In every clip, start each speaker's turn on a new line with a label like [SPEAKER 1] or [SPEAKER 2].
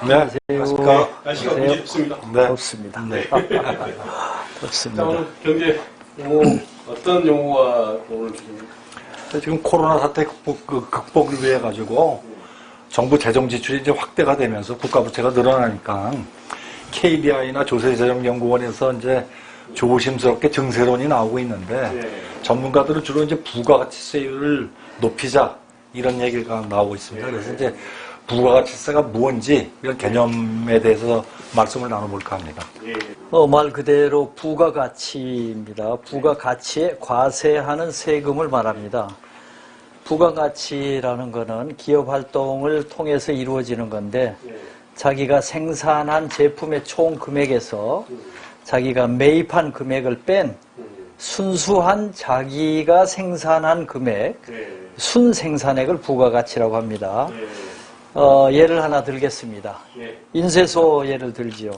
[SPEAKER 1] 네, 안녕하십니까.
[SPEAKER 2] 날씨가 굉장히 덥습니다.
[SPEAKER 1] 네.
[SPEAKER 3] 덥습니다.
[SPEAKER 1] 네.
[SPEAKER 3] 덥습니다.
[SPEAKER 2] 자, 오늘 경제 용어, 어떤 용어가 오늘 주십니까?
[SPEAKER 1] 지금 코로나 사태 극복을 위해 가지고 정부 재정 지출이 이제 확대가 되면서 국가 부채가 늘어나니까 KDI나 조세재정연구원에서 이제 조심스럽게 증세론이 나오고 있는데
[SPEAKER 2] 네.
[SPEAKER 1] 전문가들은 주로 이제 부가가치세율을 높이자 이런 얘기가 나오고 있습니다. 그래서 이제 부가가치세가 뭔지 이런 개념에 대해서 말씀을 나눠볼까 합니다.
[SPEAKER 2] 예.
[SPEAKER 3] 말 그대로 부가가치입니다. 부가가치에 과세하는 세금을 말합니다. 부가가치라는 것은 기업 활동을 통해서 이루어지는 건데 자기가 생산한 제품의 총 금액에서 자기가 매입한 금액을 뺀 순수한 자기가 생산한 금액, 순생산액을 부가가치라고 합니다. 예를 하나 들겠습니다. 인쇄소 예를 들지요.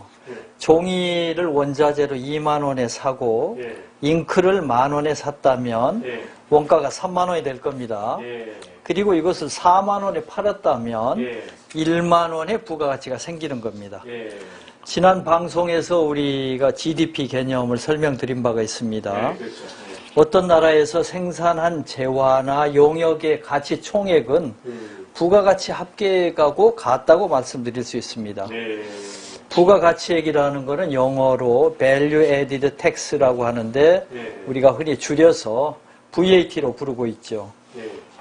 [SPEAKER 3] 종이를 원자재로 2만 원에 사고 잉크를 10,000원에 샀다면 원가가 3만 원이 될 겁니다. 그리고 이것을 4만 원에 팔았다면 1만 원의 부가가치가 생기는 겁니다. 지난 방송에서 우리가 GDP 개념을 설명드린 바가 있습니다. 어떤 나라에서 생산한 재화나 용역의 가치 총액은 부가가치 합계하고 같다고 말씀드릴 수 있습니다. 부가가치액이라는 것은 영어로 Value Added Tax라고 하는데 우리가 흔히 줄여서 VAT로 부르고 있죠.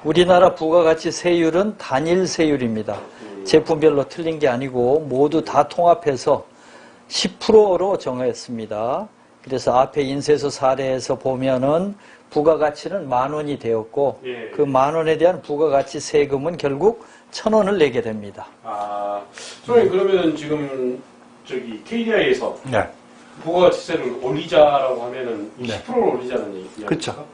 [SPEAKER 3] 우리나라 부가가치 세율은 단일 세율입니다. 제품별로 틀린 게 아니고 모두 다 통합해서 10%로 정했습니다. 그래서 앞에 인쇄소 사례에서 보면은 부가가치는 10,000원이 되었고 그 10,000원에 대한 부가가치 세금은 결국 1,000원을 내게 됩니다.
[SPEAKER 2] 아, 선생님 그러면은 지금 저기 KDI에서
[SPEAKER 1] 네.
[SPEAKER 2] 부가가치세를 올리자라고 하면은
[SPEAKER 1] 네.
[SPEAKER 2] 10%를 올리자는 얘기입니까?
[SPEAKER 1] 그렇죠.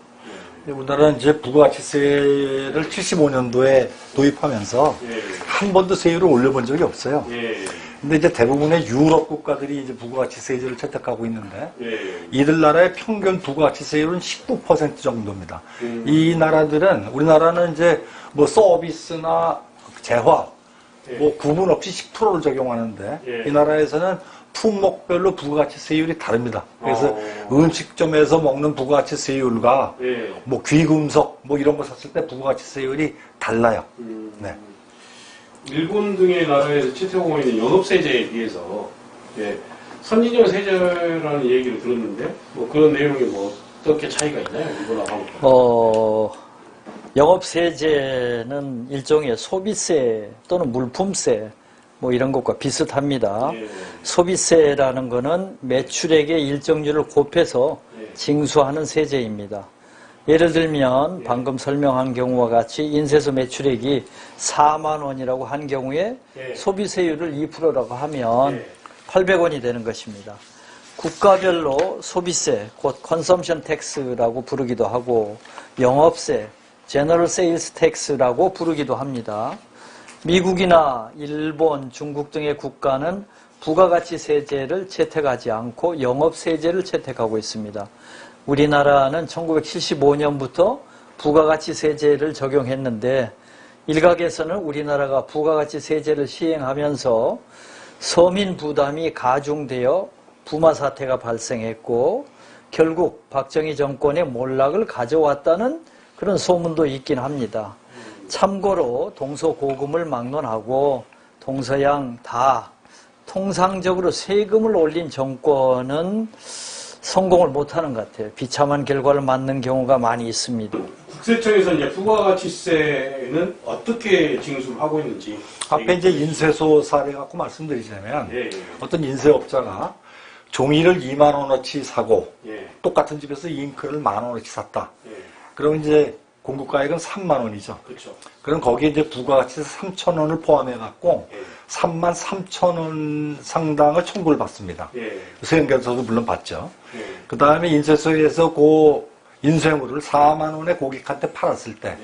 [SPEAKER 1] 우리나라는 이제 부가가치세를 75년도에 도입하면서 한 번도 세율을 올려본 적이 없어요. 근데 이제 대부분의 유럽 국가들이 이제 부가가치세율을 채택하고 있는데 이들 나라의 평균 부가가치세율은 19% 정도입니다. 이 나라들은 우리나라는 이제 뭐 서비스나 재화 뭐 구분 없이 10%를 적용하는데 이 나라에서는 품목별로 부가가치세율이 다릅니다. 그래서 음식점에서 먹는 부가가치세율과 뭐 귀금속 뭐 이런 거 샀을 때 부가가치세율이 달라요. 네.
[SPEAKER 2] 일본 등의 나라에서 채택하고 있는 영업세제에 비해서 선진형 세제라는 얘기를 들었는데 뭐 그런 내용이 뭐 어떻게 차이가 있나요? 일본하고?
[SPEAKER 3] 영업세제는 일종의 소비세 또는 물품세 뭐 이런 것과 비슷합니다. 소비세라는 것은 매출액의 일정률을 곱해서 징수하는 세제입니다. 예를 들면 방금 설명한 경우와 같이 인쇄소 매출액이 4만 원이라고 한 경우에 소비세율을 2%라고 하면 800원이 되는 것입니다. 국가별로 소비세, 곧 컨섬션 텍스라고 부르기도 하고 영업세, 제너럴 세일스 텍스라고 부르기도 합니다. 미국이나 일본, 중국 등의 국가는 부가가치 세제를 채택하지 않고 영업세제를 채택하고 있습니다. 우리나라는 1975년부터 부가가치 세제를 적용했는데 일각에서는 우리나라가 부가가치 세제를 시행하면서 서민 부담이 가중되어 부마 사태가 발생했고 결국 박정희 정권의 몰락을 가져왔다는 그런 소문도 있긴 합니다. 참고로 동서고금을 막론하고 동서양 다 통상적으로 세금을 올린 정권은 성공을 못하는 것 같아요. 비참한 결과를 맞는 경우가 많이 있습니다.
[SPEAKER 2] 국세청에서 이제 부가가치세는 어떻게 징수를 하고 있는지
[SPEAKER 1] 앞에 이제 인쇄소 사례 갖고 말씀드리자면 어떤 인쇄업자가 종이를 2만 원어치 사고 똑같은 집에서 잉크를 10,000원어치 샀다. 그럼 이제 공급가액은 3만 원이죠.
[SPEAKER 2] 그렇죠.
[SPEAKER 1] 그럼 거기에 이제 부가가치세 3,000원을 포함해 갖고 33,000원 상당을 청구를 받습니다. 세금계산서도 물론 받죠. 그 다음에 인쇄소에서 그 인쇄물을 4만 원에 고객한테 팔았을 때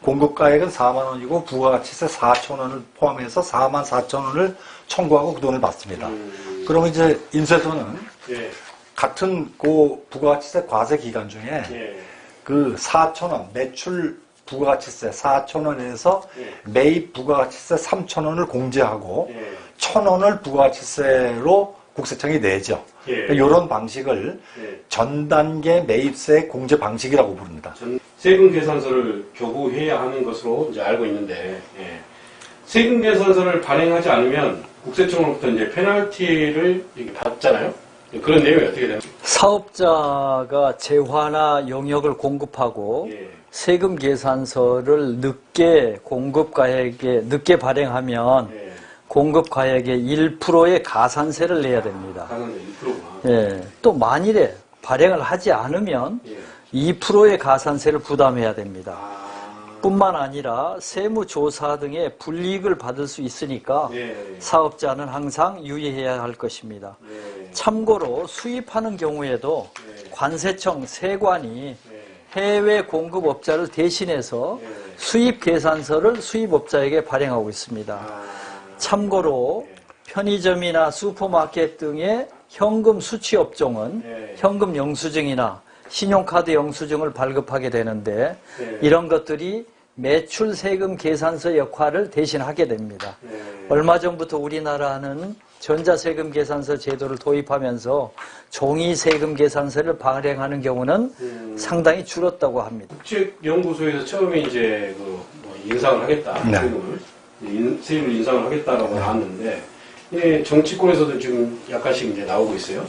[SPEAKER 1] 공급가액은 4만 원이고 부가가치세 4,000원을 포함해서 44,000원을 청구하고 그 돈을 받습니다. 그러면 이제 인쇄소는 같은 그 부가가치세 과세 기간 중에 그 4,000원 매출 부가가치세 4,000원에서 매입 부가가치세 3,000원을 공제하고 1,000원을 부가가치세로 국세청이 내죠. 이런 방식을 전 단계 매입세 공제 방식이라고 부릅니다.
[SPEAKER 2] 세금 계산서를 교부해야 하는 것으로 이제 알고 있는데, 세금 계산서를 발행하지 않으면 국세청으로부터 이제 페널티를 받잖아요. 그런 내용이 어떻게 되나요?
[SPEAKER 3] 사업자가 재화나 용역을 공급하고 세금 계산서를 늦게 늦게 발행하면 공급 가액의 1%의 가산세를 내야 됩니다.
[SPEAKER 2] 가산세 1%구나.
[SPEAKER 3] 또 만일에 발행을 하지 않으면 2%의 가산세를 부담해야 됩니다. 뿐만 아니라 세무조사 등의 불이익을 받을 수 있으니까 사업자는 항상 유의해야 할 것입니다. 참고로 수입하는 경우에도 관세청 세관이 해외 공급업자를 대신해서 수입 계산서를 수입업자에게 발행하고 있습니다. 참고로 편의점이나 슈퍼마켓 등의 현금 수취 업종은 현금 영수증이나 신용카드 영수증을 발급하게 되는데 이런 것들이 매출 세금 계산서 역할을 대신하게 됩니다. 얼마 전부터 우리나라는 전자세금 계산서 제도를 도입하면서 종이 세금 계산서를 발행하는 경우는 상당히 줄었다고 합니다.
[SPEAKER 2] 국책연구소에서 처음에 이제 인상을 하겠다, 세율을 인상을 하겠다라고 나왔는데, 정치권에서도 지금 약간씩 이제 나오고 있어요.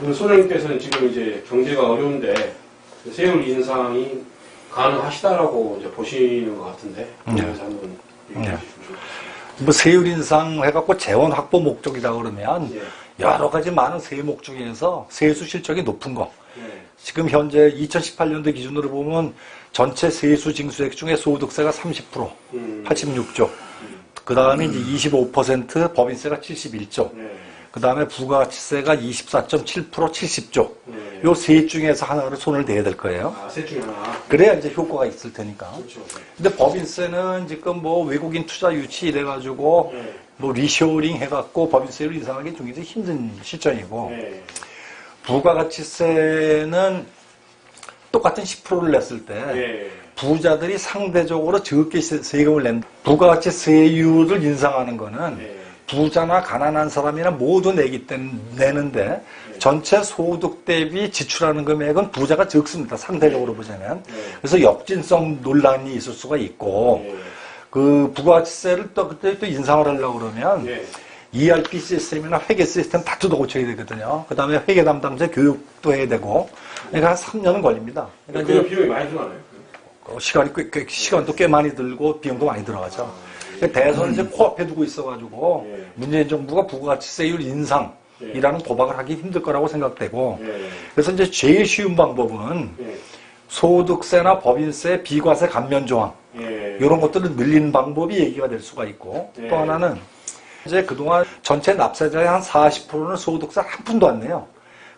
[SPEAKER 2] 소장님께서는 지금 이제 경제가 어려운데 세율 인상이 가능하시다라고 이제 보시는 것 같은데, 그래서 한번 얘기해 주시죠.
[SPEAKER 1] 세율 인상 해갖고 재원 확보 목적이다 그러면 여러 가지 많은 세목 중에서 세수 실적이 높은 거. 지금 현재 2018년도 기준으로 보면 전체 세수 징수액 중에 소득세가 30%, 86조. 그 다음에 이제 25% 법인세가 71조. 그 다음에 부가가치세가 24.7% 70조. 요 셋 중에서 하나를 손을 대야 될 거예요.
[SPEAKER 2] 셋 중에 하나.
[SPEAKER 1] 그래야 이제 효과가 있을 테니까.
[SPEAKER 2] 그렇죠.
[SPEAKER 1] 근데 법인세는 지금 외국인 투자 유치 이래가지고 리쇼링 해갖고 법인세를 인상하기 굉장히 힘든 시점이고, 부가가치세는 똑같은 10%를 냈을 때 부자들이 상대적으로 적게 세금을 부가가치세율을 인상하는 거는 부자나 가난한 사람이나 모두 내는데 전체 소득 대비 지출하는 금액은 부자가 적습니다. 상대적으로 보자면. 그래서 역진성 논란이 있을 수가 있고, 그 부가가치세를 그때 또 인상을 하려고 그러면 ERP 시스템이나 회계 시스템 다 뜯어 고쳐야 되거든요. 그 다음에 회계 담당자 교육도 해야 되고, 그러니까 한 3년은 걸립니다.
[SPEAKER 2] 그러니까 그 비용이 많이 들어가나요?
[SPEAKER 1] 시간도 꽤 많이 들고 비용도 많이 들어가죠. 대선을 이제 코앞에 두고 있어가지고 문재인 정부가 부가가치세율 인상이라는 도박을 하기 힘들 거라고 생각되고, 그래서 이제 제일 쉬운 방법은 소득세나 법인세, 비과세 감면 조항 이런 것들을 늘리는 방법이 얘기가 될 수가 있고, 또 하나는 이제 그동안 전체 납세자의 한 40%는 소득세 한 푼도 안 내요.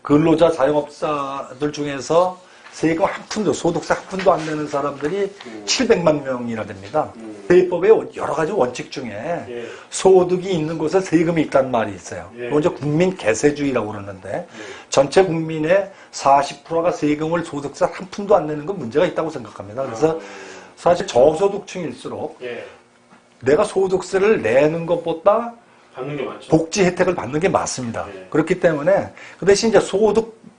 [SPEAKER 1] 근로자 자영업자들 중에서 세금 한 푼도, 소득세 한 푼도 안 내는 사람들이 700만 명이나 됩니다. 세법의 여러 가지 원칙 중에 소득이 있는 곳에 세금이 있다는 말이 있어요. 이건 이제 국민 개세주의라고 그러는데, 전체 국민의 40%가 세금을 소득세 한 푼도 안 내는 건 문제가 있다고 생각합니다. 그래서 사실 저소득층일수록 내가 소득세를 내는 것보다
[SPEAKER 2] 받는 게 맞죠.
[SPEAKER 1] 복지 혜택을 받는 게 맞습니다. 그렇기 때문에 그 대신 이제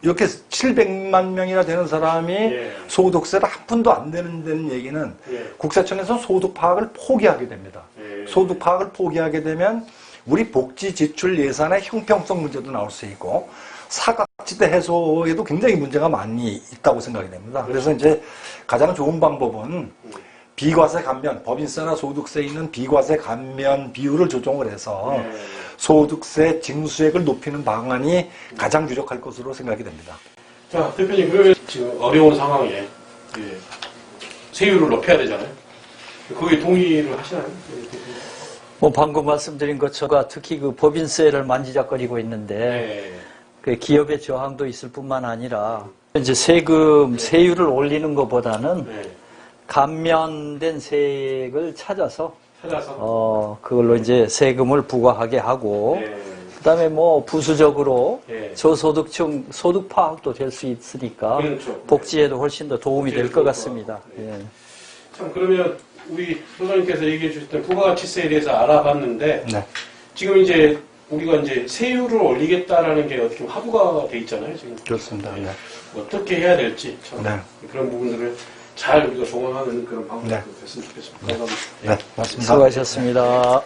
[SPEAKER 1] 이렇게 700만 명이나 되는 사람이 소득세를 한 푼도 안 내는 얘기는 국세청에서 소득 파악을 포기하게 됩니다. 소득 파악을 포기하게 되면 우리 복지 지출 예산의 형평성 문제도 나올 수 있고, 사각지대 해소에도 굉장히 문제가 많이 있다고 생각이 됩니다. 그래서 이제 가장 좋은 방법은 비과세 감면, 법인세나 소득세에 있는 비과세 감면 비율을 조정을 해서 소득세 징수액을 높이는 방안이 가장 유력할 것으로 생각이 됩니다.
[SPEAKER 2] 자, 대표님, 그러면 지금 어려운 상황에 세율을 높여야 되잖아요. 거기에 동의를 하시나요?
[SPEAKER 3] 방금 말씀드린 것처럼 특히 그 법인세를 만지작거리고 있는데 그 기업의 저항도 있을 뿐만 아니라 이제 세율을 올리는 것보다는 감면된 세액을 찾아서 그걸로 이제 세금을 부과하게 하고, 그다음에 부수적으로 저소득층 소득 파악도 될 수 있으니까 복지에도 훨씬 더 도움이 될 것 같습니다.
[SPEAKER 2] 참, 그러면 우리 소장님께서 얘기해 주셨던 부가가치세에 대해서 알아봤는데
[SPEAKER 1] 네.
[SPEAKER 2] 지금 이제 우리가 이제 세율을 올리겠다라는 게 어떻게 합의가 돼 있잖아요, 지금.
[SPEAKER 1] 그렇습니다. 네.
[SPEAKER 2] 어떻게 해야 될지 참
[SPEAKER 1] 네.
[SPEAKER 2] 그런 부분들을 잘 우리가 조망하는 그런 방법이
[SPEAKER 1] 네.
[SPEAKER 2] 됐으면 좋겠습니다. 감사합니다.
[SPEAKER 1] 네, 맞습니다.
[SPEAKER 3] 수고하셨습니다.